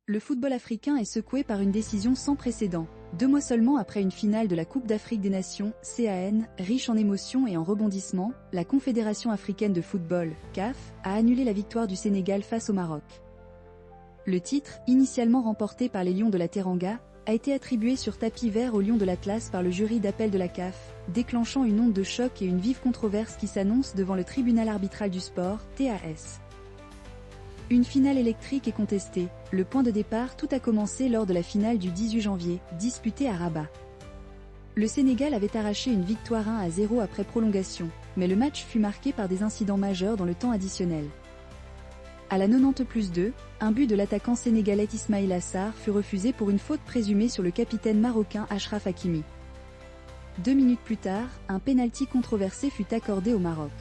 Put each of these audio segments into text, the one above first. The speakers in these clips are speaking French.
Le football africain est secoué par une décision sans précédent. 2 mois seulement après une finale de la Coupe d'Afrique des Nations, CAN, riche en émotions et en rebondissements, la Confédération africaine de football, CAF, a annulé la victoire du Sénégal face au Maroc. Le titre, initialement remporté par les Lions de la Teranga, a été attribué sur tapis vert aux Lions de l'Atlas par le jury d'appel de la CAF, déclenchant une onde de choc et une vive controverse qui s'annonce devant le tribunal arbitral du sport, TAS. Une finale électrique est contestée. Le point de départ, tout a commencé lors de la finale du 18 janvier, disputée à Rabat. Le Sénégal avait arraché une victoire 1-0 après prolongation, mais le match fut marqué par des incidents majeurs dans le temps additionnel. À la 90+2, un but de l'attaquant sénégalais Ismaïla Sarr fut refusé pour une faute présumée sur le capitaine marocain Achraf Hakimi. 2 minutes plus tard, un pénalty controversé fut accordé au Maroc.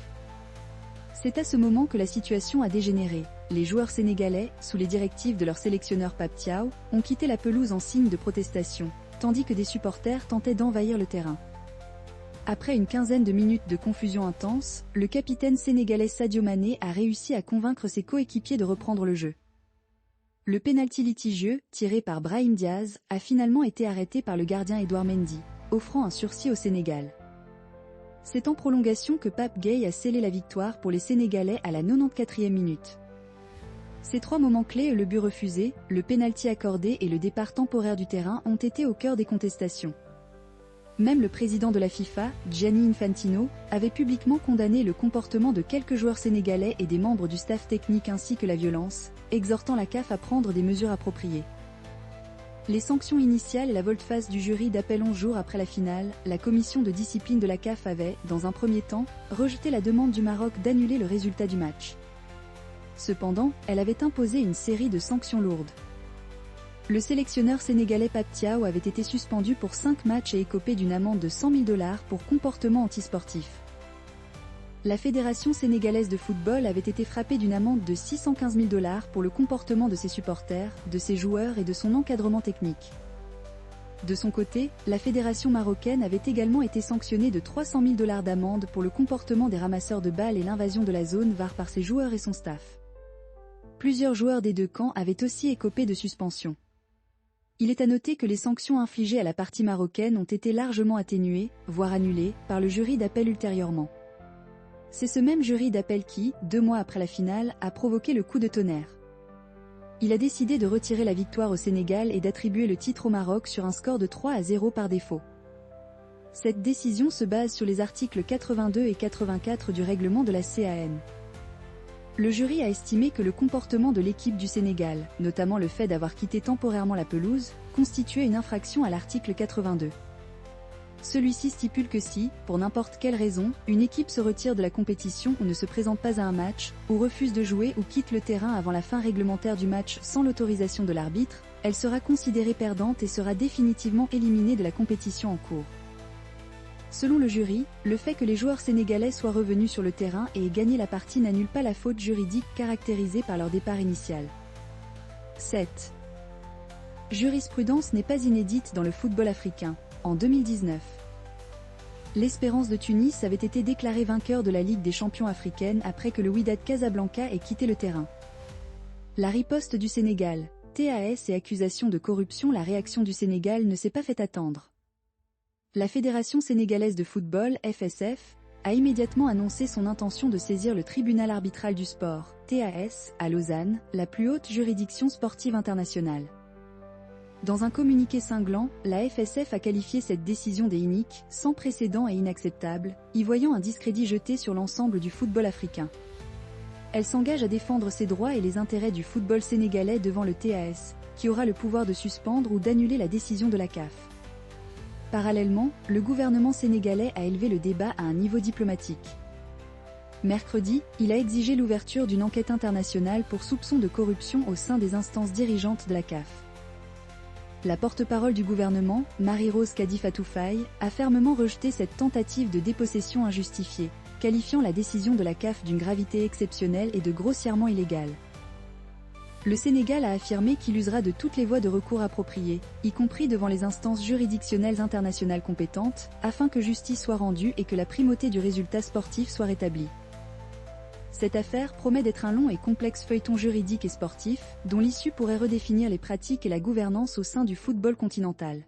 C'est à ce moment que la situation a dégénéré. Les joueurs sénégalais, sous les directives de leur sélectionneur Pape Thiaw, ont quitté la pelouse en signe de protestation, tandis que des supporters tentaient d'envahir le terrain. Après une quinzaine de minutes de confusion intense, le capitaine sénégalais Sadio Mané a réussi à convaincre ses coéquipiers de reprendre le jeu. Le pénalty litigieux, tiré par Brahim Diaz, a finalement été arrêté par le gardien Edouard Mendy, offrant un sursis au Sénégal. C'est en prolongation que Pape Gueye a scellé la victoire pour les Sénégalais à la 94e minute. Ces 3 moments clés, le but refusé, le pénalty accordé et le départ temporaire du terrain ont été au cœur des contestations. Même le président de la FIFA, Gianni Infantino, avait publiquement condamné le comportement de quelques joueurs sénégalais et des membres du staff technique ainsi que la violence, exhortant la CAF à prendre des mesures appropriées. Les sanctions initiales et la volte-face du jury d'appel 11 jours après la finale, la commission de discipline de la CAF avait, dans un premier temps, rejeté la demande du Maroc d'annuler le résultat du match. Cependant, elle avait imposé une série de sanctions lourdes. Le sélectionneur sénégalais Pape Thiaw avait été suspendu pour 5 matchs et écopé d'une amende de 100 000 $ pour comportement antisportif. La Fédération sénégalaise de football avait été frappée d'une amende de 615 000 $ pour le comportement de ses supporters, de ses joueurs et de son encadrement technique. De son côté, la Fédération marocaine avait également été sanctionnée de 300 000 $ d'amende pour le comportement des ramasseurs de balles et l'invasion de la zone VAR par ses joueurs et son staff. Plusieurs joueurs des 2 camps avaient aussi écopé de suspension. Il est à noter que les sanctions infligées à la partie marocaine ont été largement atténuées, voire annulées, par le jury d'appel ultérieurement. C'est ce même jury d'appel qui, 2 mois après la finale, a provoqué le coup de tonnerre. Il a décidé de retirer la victoire au Sénégal et d'attribuer le titre au Maroc sur un score de 3-0 par défaut. Cette décision se base sur les articles 82 et 84 du règlement de la CAN. Le jury a estimé que le comportement de l'équipe du Sénégal, notamment le fait d'avoir quitté temporairement la pelouse, constituait une infraction à l'article 82. Celui-ci stipule que si, pour n'importe quelle raison, une équipe se retire de la compétition ou ne se présente pas à un match, ou refuse de jouer ou quitte le terrain avant la fin réglementaire du match sans l'autorisation de l'arbitre, elle sera considérée perdante et sera définitivement éliminée de la compétition en cours. Selon le jury, le fait que les joueurs sénégalais soient revenus sur le terrain et aient gagné la partie n'annule pas la faute juridique caractérisée par leur départ initial. 7. Jurisprudence n'est pas inédite dans le football africain. En 2019, l'Espérance de Tunis avait été déclaré vainqueur de la Ligue des champions africaine après que le Wydad Casablanca ait quitté le terrain. La riposte du Sénégal, TAS et accusation de corruption. La réaction du Sénégal ne s'est pas fait attendre. La Fédération sénégalaise de football, FSF, a immédiatement annoncé son intention de saisir le tribunal arbitral du sport, TAS, à Lausanne, la plus haute juridiction sportive internationale. Dans un communiqué cinglant, la FSF a qualifié cette décision d'inique, sans précédent et inacceptable, y voyant un discrédit jeté sur l'ensemble du football africain. Elle s'engage à défendre ses droits et les intérêts du football sénégalais devant le TAS, qui aura le pouvoir de suspendre ou d'annuler la décision de la CAF. Parallèlement, le gouvernement sénégalais a élevé le débat à un niveau diplomatique. Mercredi, il a exigé l'ouverture d'une enquête internationale pour soupçon de corruption au sein des instances dirigeantes de la CAF. La porte-parole du gouvernement, Marie-Rose Kadifatou Faye, a fermement rejeté cette tentative de dépossession injustifiée, qualifiant la décision de la CAF d'une gravité exceptionnelle et de grossièrement illégale. Le Sénégal a affirmé qu'il usera de toutes les voies de recours appropriées, y compris devant les instances juridictionnelles internationales compétentes, afin que justice soit rendue et que la primauté du résultat sportif soit rétablie. Cette affaire promet d'être un long et complexe feuilleton juridique et sportif, dont l'issue pourrait redéfinir les pratiques et la gouvernance au sein du football continental.